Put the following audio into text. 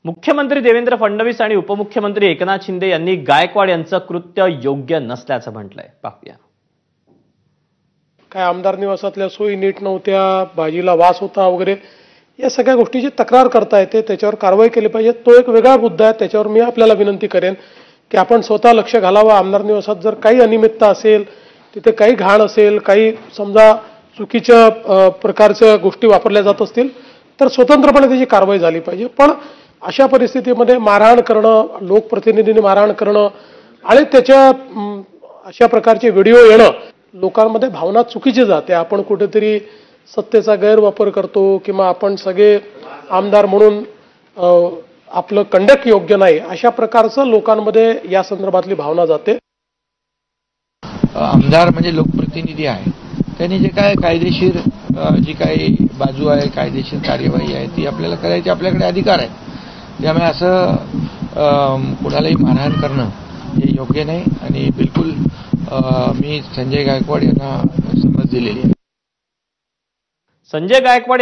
मुख्यमंत्री देवेंद्र फडणवीस आणि उपमुख्यमंत्री एकनाथ शिंदे यांनी गायकवाड यांचं कृत्य योग्य नसल्याचं म्हटलंय. पाहूया. काय आमदार निवासातल्या सोयी नीट नव्हत्या, भाजीला वास होता वगैरे, या सगळ्या गोष्टीची तक्रार करता येते, त्याच्यावर कारवाई केली पाहिजे. तो एक वेगळा मुद्दा आहे. त्याच्यावर मी आपल्याला विनंती करेन की आपण स्वतः लक्ष घालावं. आमदार निवासात जर काही अनियमितता असेल, तिथे काही घाण असेल, काही समजा चुकीच्या प्रकारच्या गोष्टी वापरल्या जात असतील तर स्वतंत्रपणे त्याची कारवाई झाली पाहिजे. पण अशा परिस्थितीमध्ये मारहाण करणं, लोकप्रतिनिधींनी मारहाण करणं आणि त्याच्या अशा प्रकारचे व्हिडिओ येणं लोकांमध्ये भावना चुकीची जाते. आपण कुठेतरी सत्तेचा गैरवापर करतो किंवा आपण सगळे आमदार म्हणून आपलं कंडक्ट योग्य नाही, अशा प्रकारचं लोकांमध्ये या संदर्भातली भावना जाते. आमदार म्हणजे लोकप्रतिनिधी आहे, त्यांनी जे काय कायदेशीर जी काही बाजू आहे, कायदेशीर कार्यवाही आहे ती आपल्याला करायची आपल्याकडे अधिकार आहे. त्यामुळे असं कोणालाही मारहाण करणं हे योग्य नाही आणि बिलकुल मी संजय गायकवाड यांना समज दिलेली आहे. संजय गायकवाड